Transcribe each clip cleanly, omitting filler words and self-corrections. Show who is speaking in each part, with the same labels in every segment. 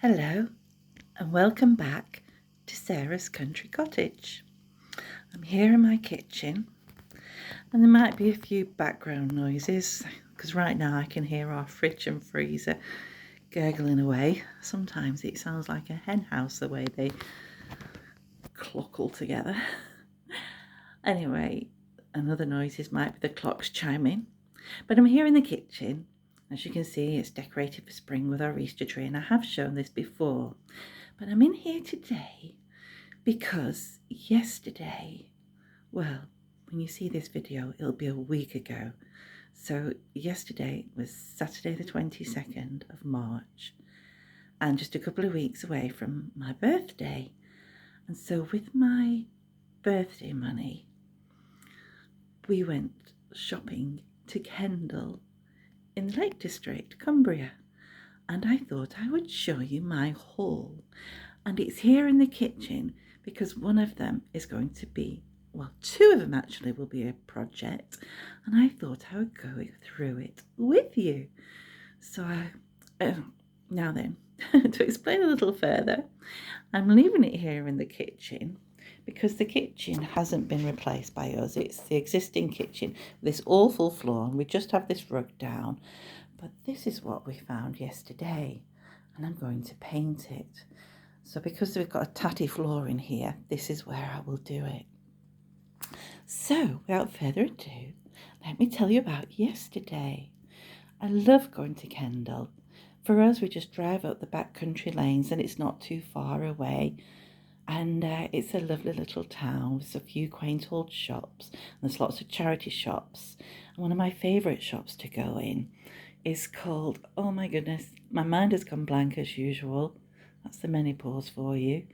Speaker 1: Hello and welcome back to Sarah's Country Cottage. I'm here in my kitchen and there might be a few background noises because right now I can hear our fridge and freezer gurgling away. Sometimes it sounds like a hen house the way they clockle together. Anyway, another noises might be the clocks chiming, but I'm here in the kitchen. As you can see, it's decorated for spring with our Easter tree, and I have shown this before. But I'm in here today because yesterday, well, when you see this video, it'll be a week ago. So yesterday was Saturday the 22nd of March and just a couple of weeks away from my birthday. And so with my birthday money, we went shopping to Kendal in the Lake District, Cumbria. And I thought I would show you my haul. And it's here in the kitchen because one of them is going to be, well, two of them actually will be a project. And I thought I would go through it with you. So now then, to explain a little further, I'm leaving it here in the kitchen because the kitchen hasn't been replaced by us. It's the existing kitchen, this awful floor, and we just have this rug down. But this is what we found yesterday, and I'm going to paint it. So because we've got a tatty floor in here, this is where I will do it. So without further ado, let me tell you about yesterday. I love going to Kendal. For us, we just drive up the back country lanes and it's not too far away. And it's a lovely little town with a few quaint old shops. And there's lots of charity shops. And one of my favourite shops to go in is called, oh my goodness, my mind has gone blank as usual. That's the menopause for you.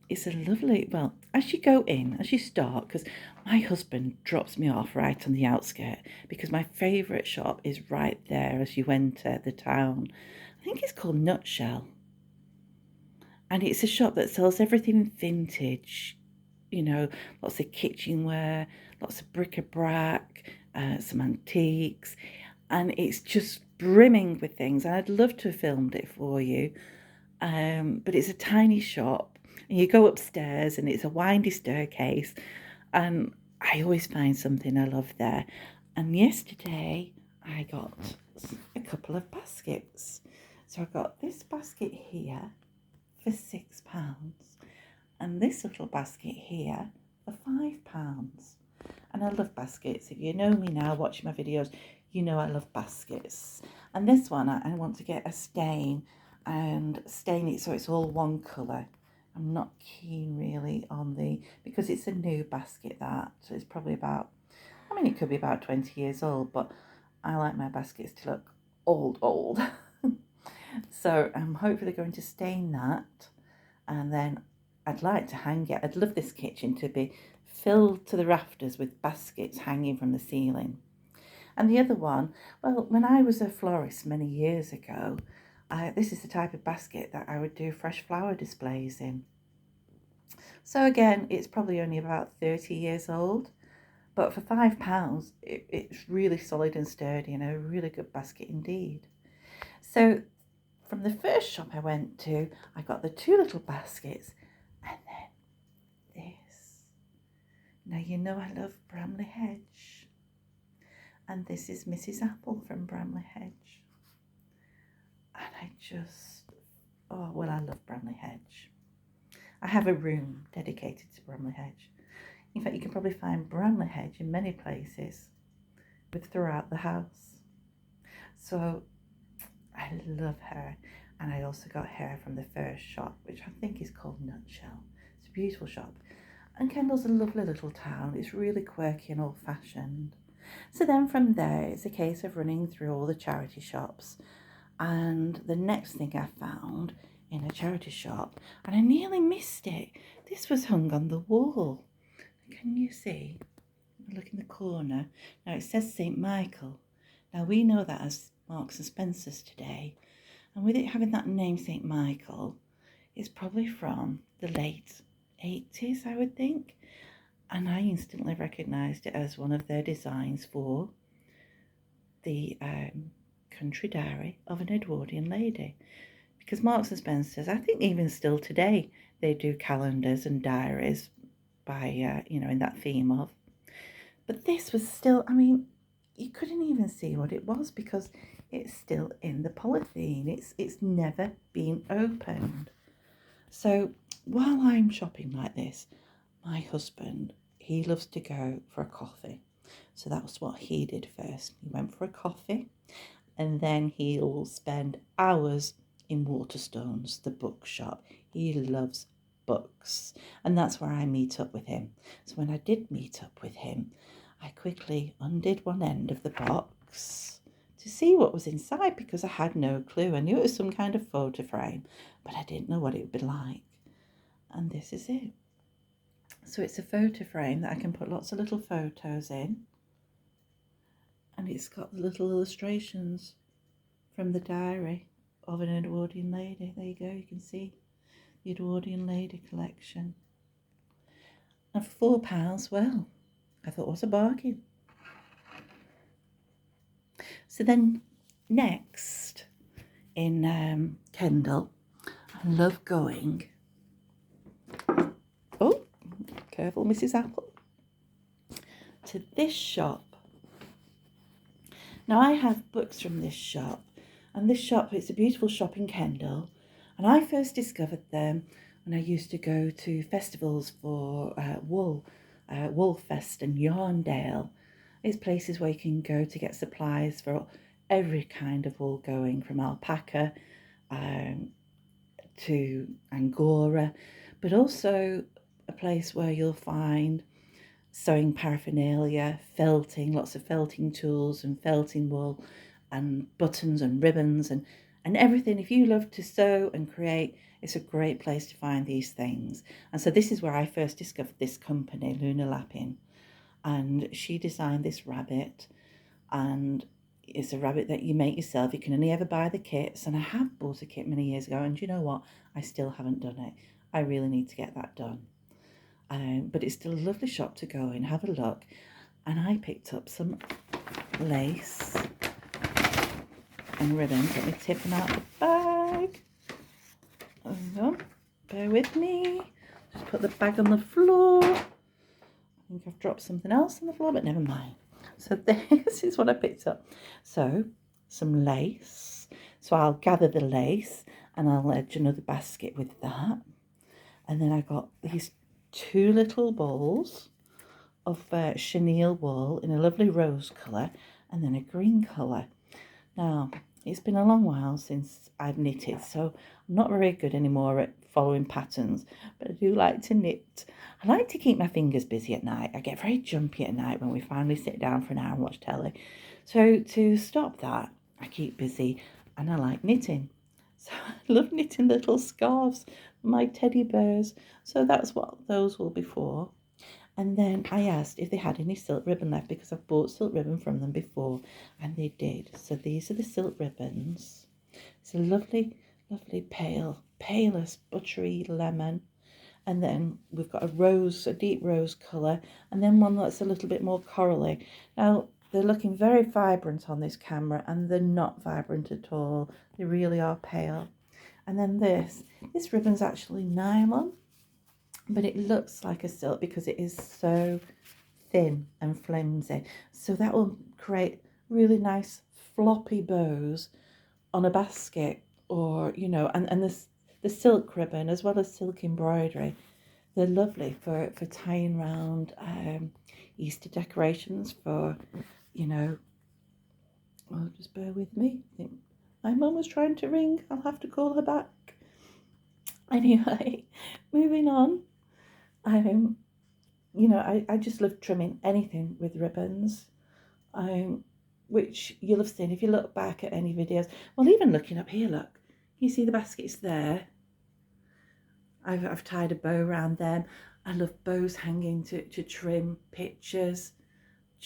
Speaker 1: It's a lovely, well, as you go in, as you start, because my husband drops me off right on the outskirt because my favourite shop is right there as you enter the town. I think it's called Nutshell. And it's a shop that sells everything vintage, you know, lots of kitchenware, lots of bric-a-brac, some antiques, and it's just brimming with things. And I'd love to have filmed it for you, but it's a tiny shop, and you go upstairs, and it's a windy staircase, and I always find something I love there. And yesterday, I got a couple of baskets. So I got this basket here for £6 and this little basket here for £5. And I love baskets. If you know me now, watching my videos, you know I love baskets. And this one, I want to get a stain and stain it so it's all one colour. I'm not keen really on because it's a new basket that. So it's probably about, I mean, it could be about 20 years old, but I like my baskets to look old. So I'm hopefully going to stain that, and then I'd like to hang it. I'd love this kitchen to be filled to the rafters with baskets hanging from the ceiling. And the other one, well, when I was a florist many years ago, this is the type of basket that I would do fresh flower displays in. So again, it's probably only about 30 years old, but for £5, it's really solid and sturdy and a really good basket indeed. So from the first shop I went to, I got the two little baskets, and then this. Now you know I love Brambley Hedge, and this is Mrs. Apple from Brambley Hedge. And I just, oh, well, I love Brambley Hedge. I have a room dedicated to Brambley Hedge. In fact, you can probably find Brambley Hedge in many places throughout the house. So I love her, and I also got her from the first shop, which I think is called Nutshell. It's a beautiful shop, and Kendal's a lovely little town. It's really quirky and old-fashioned. So then from there, it's a case of running through all the charity shops, and the next thing I found in a charity shop, and I nearly missed it. This was hung on the wall. Can you see? Look in the corner. Now it says St. Michael. Now we know that as Marks and Spencer's today, and with it having that name St. Michael, it's probably from the late 80s, I would think, and I instantly recognised it as one of their designs for the country diary of an Edwardian lady. Because Marks and Spencer's, I think even still today, they do calendars and diaries by, in that theme of. But this was still, you couldn't even see what it was because it's still in the polythene. It's never been opened. So while I'm shopping like this, my husband, he loves to go for a coffee. So that was what he did first. He went for a coffee and then he'll spend hours in Waterstones, the bookshop. He loves books, and that's where I meet up with him. So when I did meet up with him, I quickly undid one end of the box to see what was inside because I had no clue. I knew it was some kind of photo frame, but I didn't know what it would be like. And this is it. So it's a photo frame that I can put lots of little photos in, and it's got the little illustrations from the diary of an Edwardian lady. There you go, you can see the Edwardian lady collection. And for £4, well, I thought, what a bargain. So then next in Kendal, I love going, oh, careful Mrs. Apple, to this shop. Now I have books from this shop, and this shop, it's a beautiful shop in Kendal, and I first discovered them when I used to go to festivals for Woolfest and Yarndale. It's places where you can go to get supplies for every kind of wool going, from alpaca to Angora, but also a place where you'll find sewing paraphernalia, felting, lots of felting tools and felting wool and buttons and ribbons and everything. If you love to sew and create, it's a great place to find these things. And so this is where I first discovered this company, Luna Lappin, and she designed this rabbit, and it's a rabbit that you make yourself. You can only ever buy the kits, and I have bought a kit many years ago, and you know what? I still haven't done it. I really need to get that done. But it's still a lovely shop to go in, have a look. And I picked up some lace and ribbons. Let me tip them out the bag. Oh, bear with me. Just put the bag on the floor. I think I've dropped something else on the floor, but never mind. So this is what I picked up. So some lace. So I'll gather the lace and I'll edge another basket with that. And then I got these 2 little balls of chenille wool in a lovely rose colour and then a green colour. Now, it's been a long while since I've knitted, so I'm not very good anymore at following patterns, but I do like to knit. I like to keep my fingers busy at night. I get very jumpy at night when we finally sit down for an hour and watch telly. So to stop that, I keep busy and I like knitting. So I love knitting little scarves for my teddy bears. So that's what those will be for. And then I asked if they had any silk ribbon left because I've bought silk ribbon from them before, and they did. So these are the silk ribbons. It's a lovely, lovely palest buttery lemon. And then we've got a deep rose colour, and then one that's a little bit more corally. Now, they're looking very vibrant on this camera, and they're not vibrant at all. They really are pale. And then this ribbon's actually nylon, but it looks like a silk because it is so thin and flimsy. So that will create really nice floppy bows on a basket, or, and the silk ribbon as well as silk embroidery. They're lovely for tying around Easter decorations for, well, just bear with me. I think my mum was trying to ring. I'll have to call her back. Anyway, moving on. I just love trimming anything with ribbons, which you'll have seen if you look back at any videos. Well, even looking up here, look, you see the baskets there. I've tied a bow around them. I love bows hanging to trim pictures.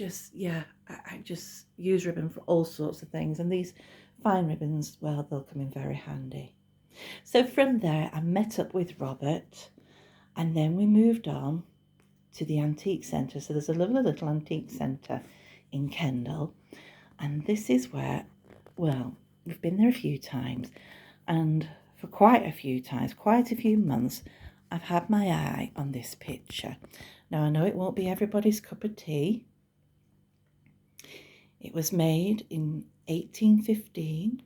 Speaker 1: I just use ribbon for all sorts of things, and these fine ribbons, well, they'll come in very handy. So from there, I met up with Robert, and then we moved on to the antique centre. So there's a lovely little antique centre in Kendal, and this is where Well, we've been there a few times, and for quite a few times, quite a few months, I've had my eye on this picture. Now, I know it won't be everybody's cup of tea. It was made in 1815.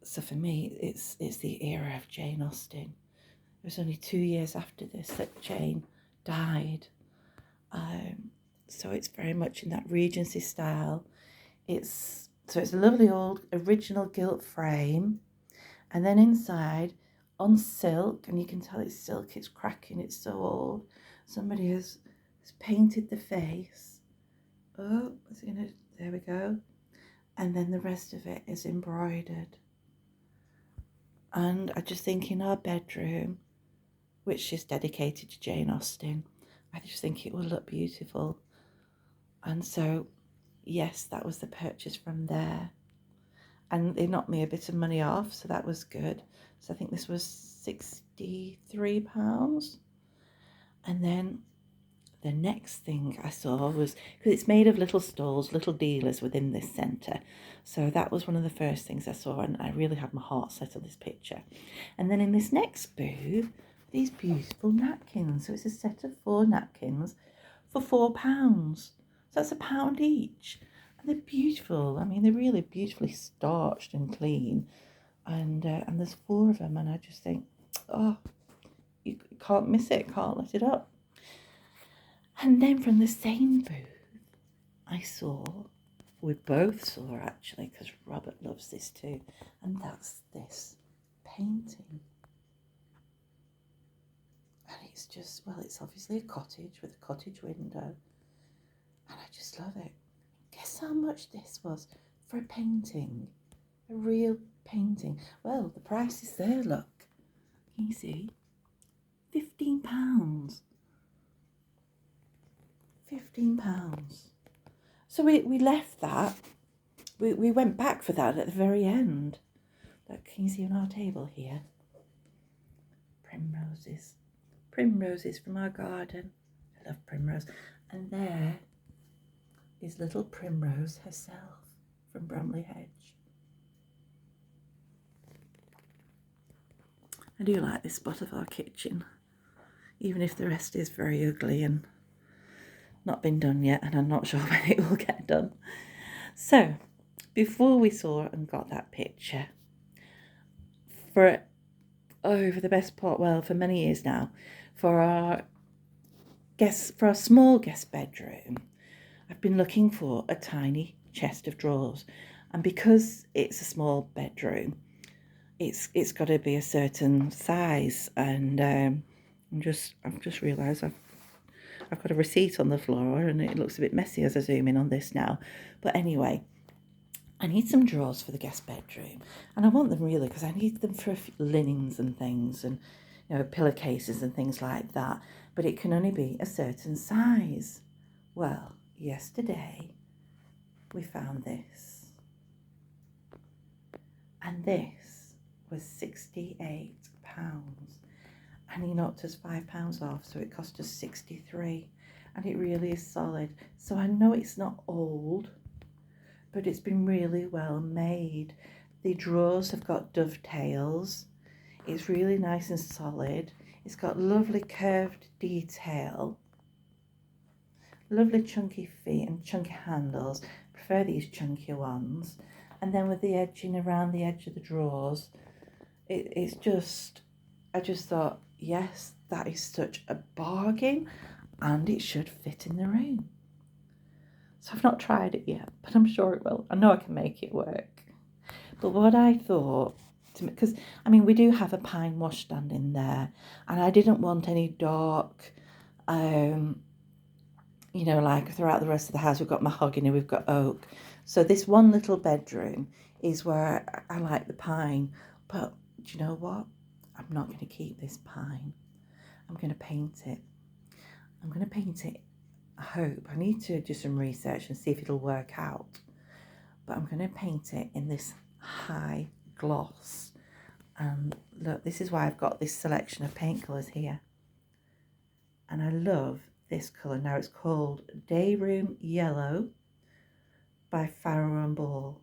Speaker 1: So for me, it's the era of Jane Austen. It was only 2 years after this that Jane died. So it's very much in that Regency style. It's a lovely old original gilt frame, and then inside on silk, and you can tell it's silk, it's cracking, it's so old. Somebody has painted the face. Oh, there we go. And then the rest of it is embroidered. And I just think in our bedroom, which is dedicated to Jane Austen, I just think it will look beautiful. And so, yes, that was the purchase from there. And they knocked me a bit of money off, so that was good. So I think this was £63. And then the next thing I saw was, because it's made of little stalls, little dealers within this centre. So that was one of the first things I saw, and I really had my heart set on this picture. And then in this next booth, these beautiful napkins. So it's a set of 4 napkins for £4. So that's £1 each. And they're beautiful. I mean, they're really beautifully starched and clean. And there's 4 of them, and I just think, oh, you can't miss it, can't let it up. And then from the same booth, we both saw actually, because Robert loves this too, and that's this painting. And it's just, well, it's obviously a cottage with a cottage window, and I just love it. Guess how much this was for a painting, a real painting? Well, the price is there, look. Can you see? £15. £15. So we left that. We went back for that at the very end. Look, can you see on our table here? Primroses. Primroses from our garden. I love primrose. And there is little Primrose herself from Brambley Hedge. I do like this spot of our kitchen, even if the rest is very ugly and not been done yet, and I'm not sure when it will get done. So, before we saw and got that picture, for the best part, well, for many years now, for our small guest bedroom, I've been looking for a tiny chest of drawers, and because it's a small bedroom, it's got to be a certain size, and I've just realised I've got a receipt on the floor, and it looks a bit messy as I zoom in on this now. But anyway, I need some drawers for the guest bedroom, and I want them really because I need them for linens and things, and pillowcases and things like that. But it can only be a certain size. Well, yesterday we found this, and this was £68. And he knocked us £5 off, so it cost us 63, and it really is solid. So I know it's not old, but it's been really well made. The drawers have got dovetails. It's really nice and solid. It's got lovely curved detail, lovely chunky feet and chunky handles. I prefer these chunkier ones. And then with the edging around the edge of the drawers, it's just, I just thought, yes, that is such a bargain, and it should fit in the room. So I've not tried it yet, but I'm sure it will. I know I can make it work. But what I thought, because we do have a pine washstand in there, and I didn't want any dark, like throughout the rest of the house. We've got mahogany, we've got oak. So this one little bedroom is where I like the pine. But do you know what? I'm not going to keep this pine. I'm going to paint it. I hope. I need to do some research and see if it'll work out. But I'm going to paint it in this high gloss. And look, this is why I've got this selection of paint colours here. And I love this colour. Now it's called Day Room Yellow by Farrow and Ball.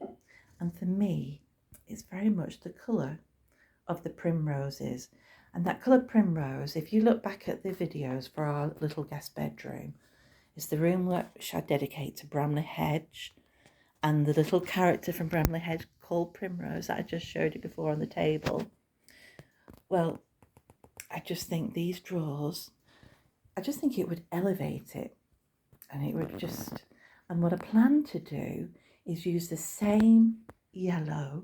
Speaker 1: much the colour of the primroses. And that colour primrose, if you look back at the videos for our little guest bedroom, is the room which I dedicate to Brambley Hedge and the little character from Brambley Hedge called Primrose that I just showed you before on the table. Well, I just think these drawers, I just think it would elevate it, and it would just, and what I plan to do is use the same yellow,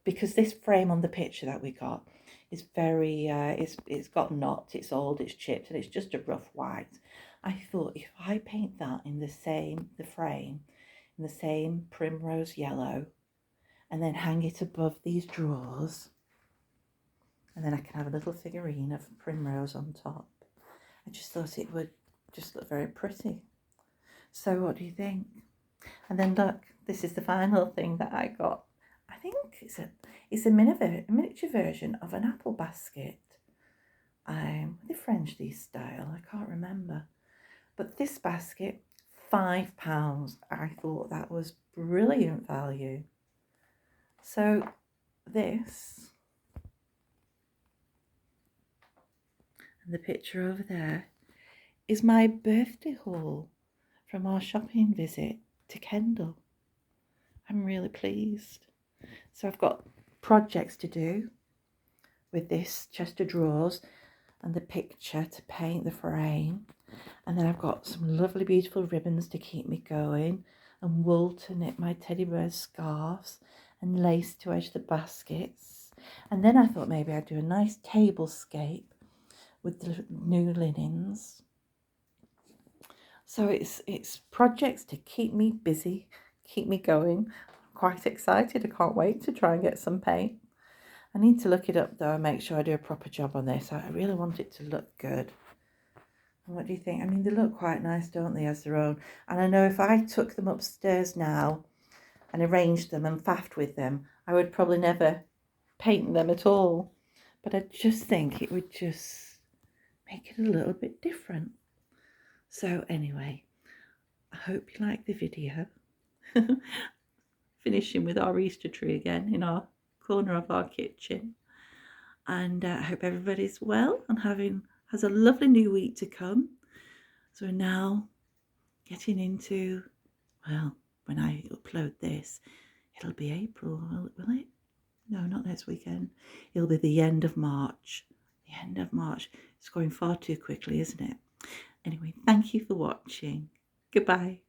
Speaker 1: because this frame on the picture that we got is very, it's got knots, it's old, it's chipped, and it's just a rough white. I thought if I paint that in the frame, in the same primrose yellow, and then hang it above these drawers, and then I can have a little figurine of primrose on top. I just thought it would just look very pretty. So what do you think? And then look, this is the final thing that I got. I think it's a miniature version of an apple basket. The Frenchley style, I can't remember. But this basket, £5. I thought that was brilliant value. So this, and the picture over there, is my birthday haul from our shopping visit to Kendal. I'm really pleased. So I've got projects to do with this chest of drawers and the picture to paint the frame. And then I've got some lovely beautiful ribbons to keep me going, and wool to knit my teddy bear scarves, and lace to edge the baskets. And then I thought maybe I'd do a nice tablescape with the new linens. So it's projects to keep me busy, keep me going. I'm quite excited. I can't wait to try and get some paint. I need to look it up though and make sure I do a proper job on this. I really want it to look good. And what do you think? I mean, they look quite nice, don't they, as their own? And I know if I took them upstairs now and arranged them and faffed with them, I would probably never paint them at all. But I just think it would just make it a little bit different. So anyway, I hope you like the video. Finishing with our Easter tree again in our corner of our kitchen. And I hope everybody's well and has a lovely new week to come. So we're now getting into, well, when I upload this, it'll be April, will it? No, not next weekend. It'll be the end of March. The end of March. It's going far too quickly, isn't it? Anyway, thank you for watching. Goodbye.